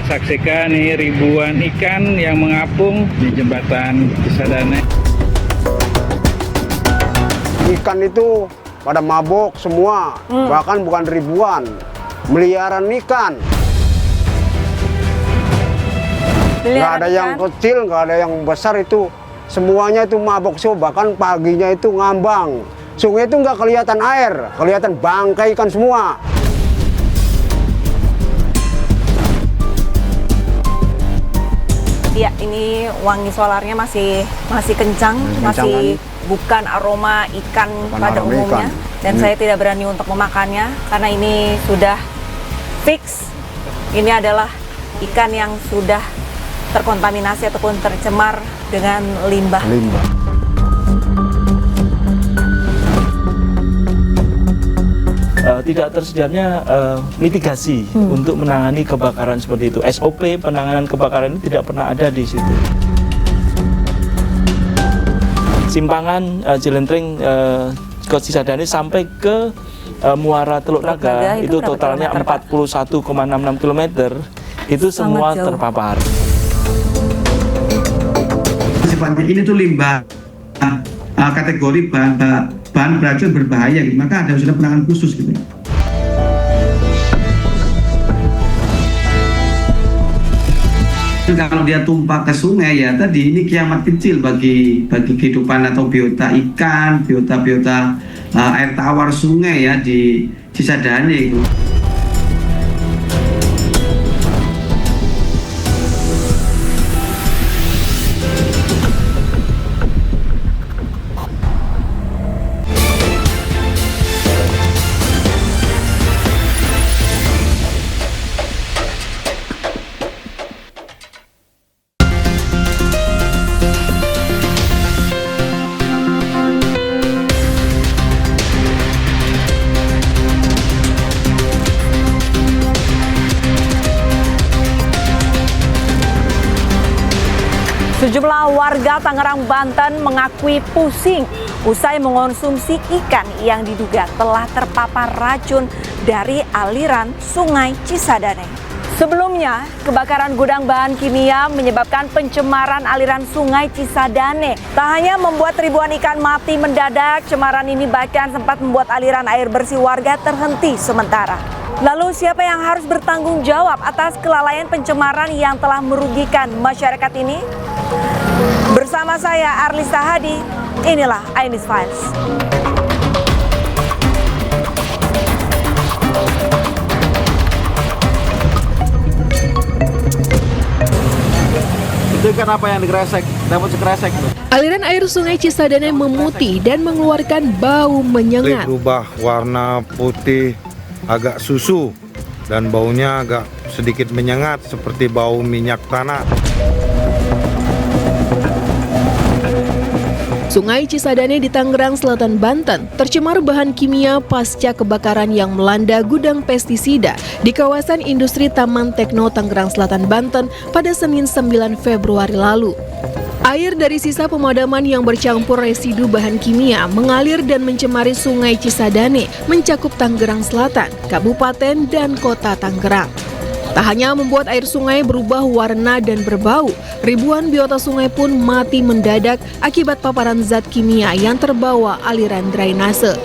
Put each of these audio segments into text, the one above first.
saksikan nih ribuan ikan yang mengapung di jembatan Cisadane. Ikan itu pada mabok semua, bahkan bukan ribuan, miliaran ikan. Nggak ada yang kecil, nggak ada yang besar, itu semuanya itu mabok semua, bahkan paginya itu ngambang. Sungai itu nggak kelihatan air, kelihatan bangkai ikan semua. Ya, ini wangi solarnya masih kencang, masih bukan aroma ikan pada umumnya. Dan saya tidak berani untuk memakannya karena ini sudah fix. Ini adalah ikan yang sudah terkontaminasi ataupun tercemar dengan limbah. Tidak tersedianya mitigasi untuk menangani kebakaran seperti itu. SOP penanganan kebakaran ini tidak pernah ada di situ. Simpangan Cilentring ke Cisadane sampai ke Muara Teluk Naga itu totalnya 41,66 km. Itu semua terpapar. Sifatnya ini tuh limbah kategori bahan beracun berbahaya, gitu. Maka ada sudah penanganan khusus gitu. Kalau dia tumpah ke sungai ya tadi ini kiamat kecil bagi kehidupan atau biota ikan, biota air tawar sungai ya di Cisadane itu. Sejumlah warga Tangerang, Banten mengakui pusing usai mengonsumsi ikan yang diduga telah terpapar racun dari aliran Sungai Cisadane. Sebelumnya, kebakaran gudang bahan kimia menyebabkan pencemaran aliran Sungai Cisadane. Tak hanya membuat ribuan ikan mati mendadak, cemaran ini bahkan sempat membuat aliran air bersih warga terhenti sementara. Lalu siapa yang harus bertanggung jawab atas kelalaian pencemaran yang telah merugikan masyarakat ini? Bersama saya Arlisa Hadi, inilah Ainis Files. Itu ikan apa yang dikresek? Dapat sekresek tuh. Aliran air Sungai Cisadane memutih dan mengeluarkan bau menyengat. Berubah warna putih agak susu dan baunya agak sedikit menyengat seperti bau minyak tanah. Sungai Cisadane di Tangerang Selatan, Banten tercemar bahan kimia pasca kebakaran yang melanda gudang pestisida di kawasan industri Taman Tekno Tangerang Selatan, Banten pada Senin 9 Februari lalu. Air dari sisa pemadaman yang bercampur residu bahan kimia mengalir dan mencemari Sungai Cisadane mencakup Tangerang Selatan, Kabupaten dan Kota Tangerang. Tak hanya membuat air sungai berubah warna dan berbau, ribuan biota sungai pun mati mendadak akibat paparan zat kimia yang terbawa aliran drainase.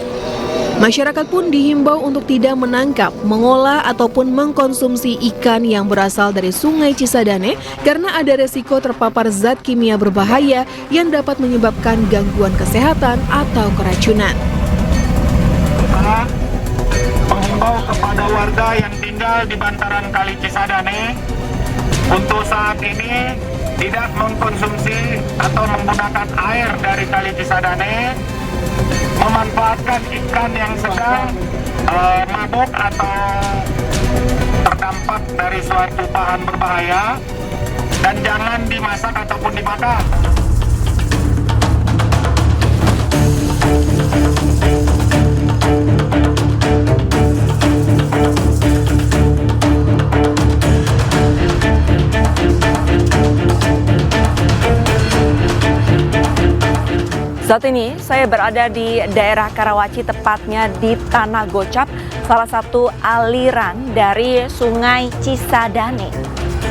Masyarakat pun dihimbau untuk tidak menangkap, mengolah ataupun mengkonsumsi ikan yang berasal dari Sungai Cisadane karena ada resiko terpapar zat kimia berbahaya yang dapat menyebabkan gangguan kesehatan atau keracunan. Menghimbau kepada warga yang tinggal di bantaran Kali Cisadane untuk saat ini tidak mengkonsumsi atau menggunakan air dari Kali Cisadane, memanfaatkan ikan yang sedang mabuk atau terdampak dari suatu bahan berbahaya, dan jangan dimasak ataupun dibakar. Saat ini saya berada di daerah Karawaci, tepatnya di Tanah Gocap, salah satu aliran dari Sungai Cisadane,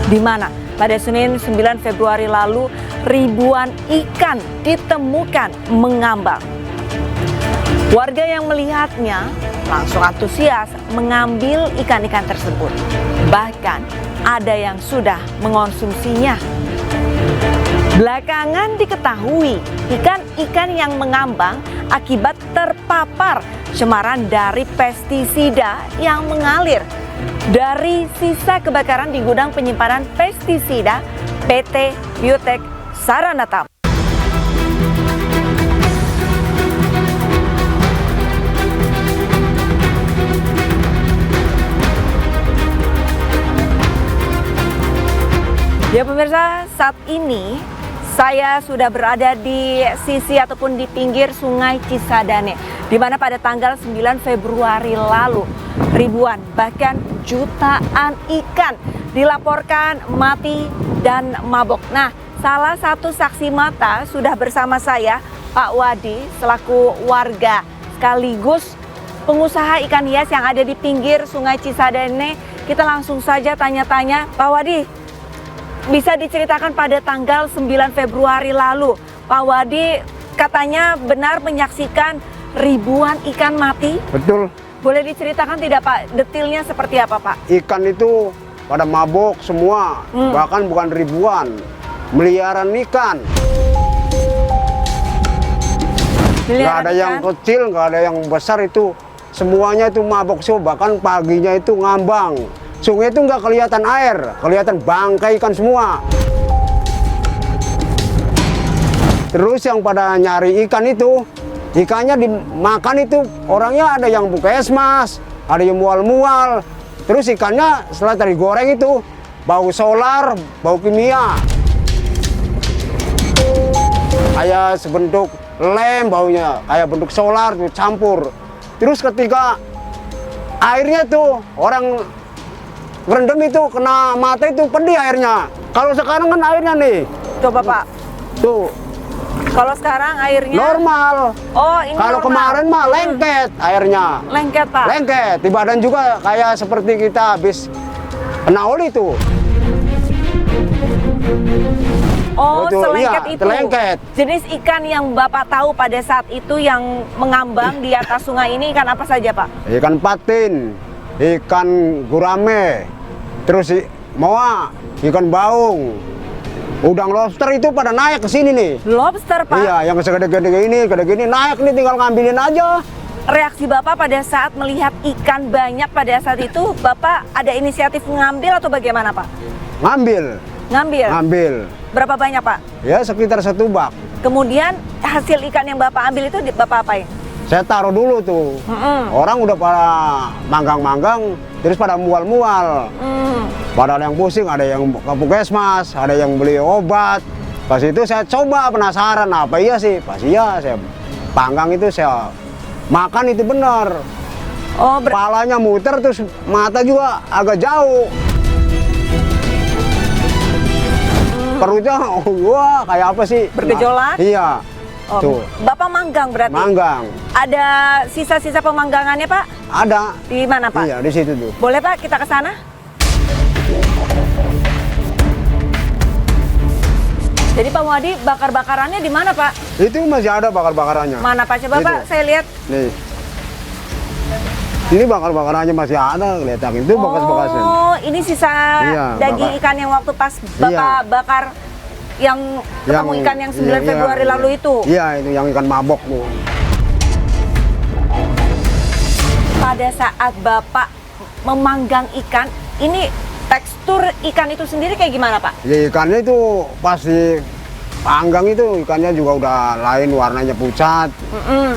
di mana pada Senin 9 Februari lalu ribuan ikan ditemukan mengambang. Warga yang melihatnya langsung antusias mengambil ikan-ikan tersebut. Bahkan ada yang sudah mengonsumsinya. Belakangan diketahui ikan-ikan yang mengambang akibat terpapar cemaran dari pestisida yang mengalir dari sisa kebakaran di gudang penyimpanan pestisida PT Biotek Saranatam. Ya pemirsa, saat ini saya sudah berada di sisi ataupun di pinggir Sungai Cisadane, di mana pada tanggal 9 Februari lalu ribuan bahkan jutaan ikan dilaporkan mati dan mabok. Nah, salah satu saksi mata sudah bersama saya, Pak Wadi, selaku warga sekaligus pengusaha ikan hias yang ada di pinggir Sungai Cisadane. Kita langsung saja tanya-tanya, Pak Wadi. Bisa diceritakan pada tanggal 9 Februari lalu, Pak Wadi katanya benar menyaksikan ribuan ikan mati? Betul. Boleh diceritakan tidak Pak, detailnya seperti apa Pak? Ikan itu pada mabok semua, bahkan bukan ribuan, miliaran ikan. Nggak ada yang kecil, nggak ada yang besar, itu semuanya itu mabok semua, bahkan paginya itu ngambang. Sungai itu nggak kelihatan air, kelihatan bangkai ikan semua. Terus yang pada nyari ikan itu, ikannya dimakan itu, orangnya ada yang puskesmas, ada yang mual-mual. Terus ikannya setelah digoreng itu, bau solar, bau kimia. Kayak sebentuk lem baunya, kayak bentuk solar tuh campur. Terus ketika airnya tuh, orang rendam itu kena mata itu pedih airnya. Kalau sekarang kan airnya nih. Coba Pak. Tuh. Kalau sekarang airnya normal. Oh, ini kalau normal. Kemarin mah lengket airnya. Lengket Pak. Lengket. Di badan juga kayak seperti kita habis kena oli tuh. Oh, itu, selengket iya, itu. Selengket. Jenis ikan yang Bapak tahu pada saat itu yang mengambang di atas sungai ini ikan apa saja Pak? Ikan patin, ikan gurame, terus moa, ikan baung, udang lobster itu pada naik ke sini nih. Lobster Pak? Iya, yang segede-gede gini naik nih, tinggal ngambilin aja. Reaksi Bapak pada saat melihat ikan banyak pada saat itu, Bapak ada inisiatif mengambil atau bagaimana Pak? Ngambil. Ngambil? Berapa banyak Pak? Ya sekitar 1 bak. Kemudian hasil ikan yang Bapak ambil itu Bapak apain? Saya taruh dulu tuh. Orang udah pada manggang-manggang, terus pada mual-mual. Pada yang pusing, ada yang ke puskesmas, ada yang beli obat. Pas itu saya coba, penasaran apa iya sih. Pas iya saya panggang itu, saya makan itu benar. Oh, kepalanya muter, terus mata juga agak jauh. Perutnya, wah kayak apa sih? Bergejolak? Iya. Oh, tuh. Bapak manggang berarti? Manggang. Ada sisa-sisa pemanggangannya Pak? Ada. Di mana Pak? Iya, di situ tuh. Boleh Pak kita ke sana? Jadi Pak Wadi, bakar-bakarannya di mana Pak? Itu masih ada bakar-bakarannya. Mana Pak? Coba itu. Pak, saya lihat. Nih. Ini bakar-bakarannya masih ada, kelihatan itu bekas-bekasnya. Oh, ini sisa daging bakar. ikan yang waktu pas Bapak bakar yang ketemu ikan yang 9 Februari lalu itu? Iya, itu yang ikan mabok tuh. Pada saat Bapak memanggang ikan, ini tekstur ikan itu sendiri kayak gimana Pak? Ya ikannya itu pasti panggang itu, ikannya juga udah lain, warnanya pucat.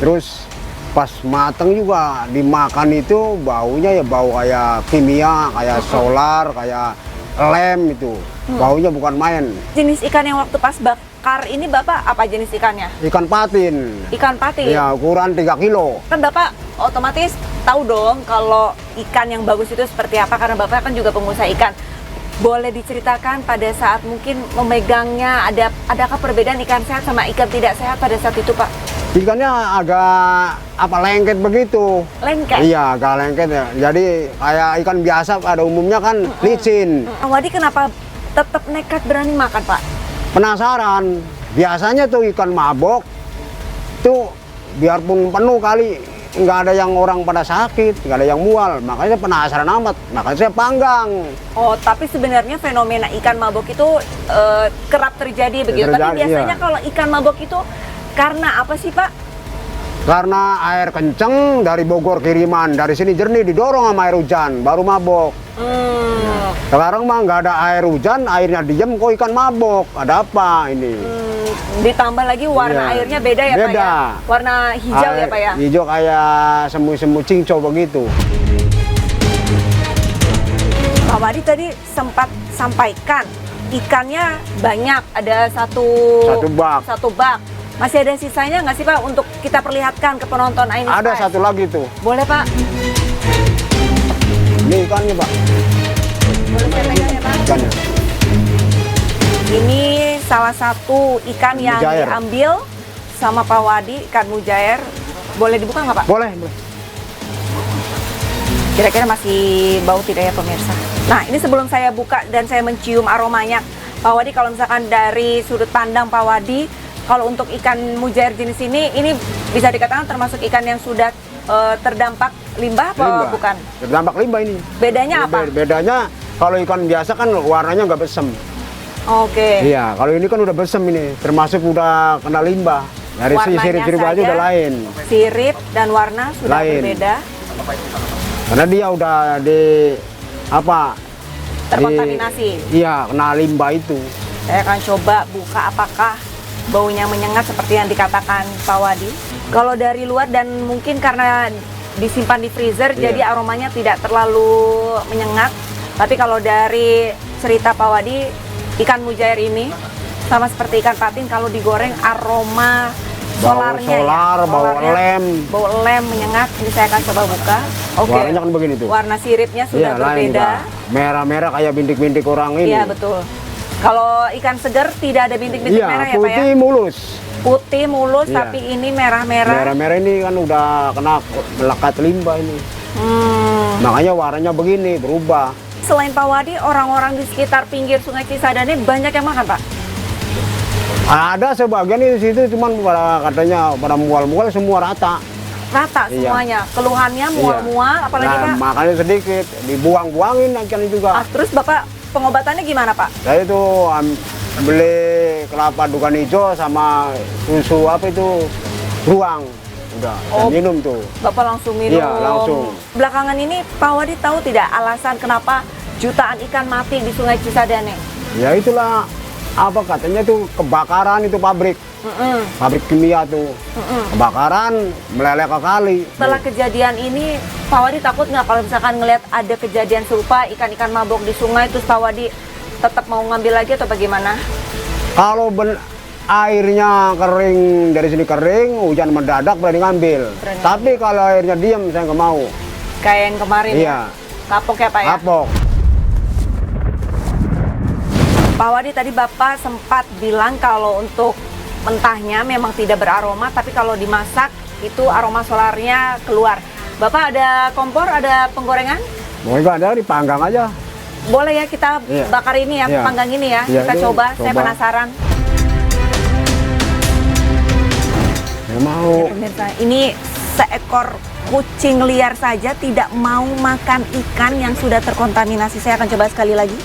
Terus pas mateng juga dimakan itu baunya ya bau kayak kimia, kayak solar, kayak lem itu. Baunya bukan main. Jenis ikan yang waktu pas bakar ini Bapak apa jenis ikannya? Ikan patin. Ikan patin? Ya, ukuran 3 kilo. Kan Bapak otomatis tahu dong kalau ikan yang bagus itu seperti apa, karena Bapak kan juga pengusaha ikan. Boleh diceritakan pada saat mungkin memegangnya, adakah perbedaan ikan sehat sama ikan tidak sehat pada saat itu Pak? Ikannya agak apa lengket begitu. Lengket? Iya, agak lengket ya. Jadi kayak ikan biasa pada umumnya kan licin. Pak Wadi kenapa tetap nekat berani makan, Pak? Penasaran. Biasanya tuh ikan mabok tuh biarpun penuh kali nggak ada yang orang pada sakit, nggak ada yang mual. Makanya saya penasaran amat. Makanya saya panggang. Oh, tapi sebenarnya fenomena ikan mabok itu kerap terjadi begitu. Tapi Terjadi, biasanya iya. kalau ikan mabok itu karena apa sih, Pak? Karena air kenceng dari Bogor kiriman, dari sini jernih didorong sama air hujan, baru mabok. Sekarang mah nggak ada air hujan, airnya diem, kok ikan mabok. Ada apa ini? Ditambah lagi warna Iya. airnya beda ya, Pak Beda. ya? Warna hijau ya, Pak ya? Hijau kayak semu-semu cincau begitu. Pak Wadi tadi sempat sampaikan ikannya banyak, ada satu bak. Satu bak. Masih ada sisanya nggak sih, Pak, untuk kita perlihatkan ke penonton Ainis Ada Fest? satu lagi tuh. Boleh, Pak? Ini ikannya, Pak. Boleh saya pegang ya, Pak? Ikannya. Ini salah satu ikan yang Mujair. diambil sama Pak Wadi, ikan mujair. Boleh dibuka nggak, Pak? Boleh, boleh. Kira-kira masih bau tidak ya, pemirsa? Nah, ini sebelum saya buka dan saya mencium aromanya, Pak Wadi, kalau misalkan dari sudut pandang Pak Wadi, kalau untuk ikan mujair jenis ini bisa dikatakan termasuk ikan yang sudah terdampak limbah apa Limbah. bukan? Terdampak limbah ini. Bedanya apa? Bedanya kalau ikan biasa kan warnanya nggak besem. Oke. Iya, kalau ini kan udah besem ini, termasuk udah kena limbah. Dari Warnanya sirip-sirip aja saja udah lain. Sirip dan warna sudah Lain. berbeda. Karena dia udah Terkontaminasi. Iya, kena limbah itu. Saya akan coba buka apakah baunya menyengat seperti yang dikatakan Pak Wadi. Kalau dari luar dan mungkin karena disimpan di freezer, Iya. jadi aromanya tidak terlalu menyengat. Tapi kalau dari cerita Pak Wadi, ikan mujair ini sama seperti ikan patin, kalau digoreng aroma Bau solarnya solar, ya. bau Solarnya, lem. Bau lem menyengat. Ini saya akan coba buka. Oke. Warnanya kan begini tuh. Warna siripnya sudah Iya, lain, berbeda. Kak. Merah-merah kayak bintik-bintik orang ini. Iya, betul. Kalau ikan segar tidak ada bintik-bintik Iya, merah ya, Pak ya? putih mulus. Putih mulus, Iya. tapi ini merah-merah. Merah-merah ini kan udah kena melekat limbah ini. Hmm. Makanya warnanya begini, berubah. Selain Pak Wadi, orang-orang di sekitar pinggir Sungai Cisadane banyak yang makan, Pak? Ada sebagian di situ, cuman katanya pada mual-mual semua rata. Rata Iya. semuanya. Keluhannya mual-mual, apalagi Nah, Pak? makannya sedikit, dibuang-buangin ikan juga. Terus Bapak pengobatannya gimana, Pak? Saya itu beli kelapa dukan hijau sama susu apa itu ruang. Udah, saya minum tuh. Bapak langsung minum? Iya, langsung. Belakangan ini Pak Wadi tahu tidak alasan kenapa jutaan ikan mati di Sungai Cisadane? Ya itulah, apa katanya tuh kebakaran itu pabrik. Pabrik kimia tuh. Kebakaran meleleh ke kali. Setelah kejadian ini, Pak Wadi takut nggak kalau misalkan ngelihat ada kejadian serupa ikan-ikan mabok di sungai, terus Pak Wadi tetap mau ngambil lagi atau bagaimana? Kalau airnya kering, dari sini kering, hujan mendadak berani ngambil. Tapi kalau airnya diam, saya nggak mau. Kayak yang kemarin Iya. ya? Kapok ya, Pak ya? Kapok. Pak Wadi, tadi Bapak sempat bilang kalau untuk mentahnya memang tidak beraroma, tapi kalau dimasak itu aroma solarnya keluar. Bapak ada kompor, ada penggorengan? Mau nggak ada, dipanggang aja. Boleh ya kita Iya. bakar ini ya, Iya. panggang ini ya. Iya, Kita ini coba, saya coba. penasaran. Ya mau. Pemirsa, ini seekor kucing liar saja tidak mau makan ikan yang sudah terkontaminasi. Saya akan coba sekali lagi.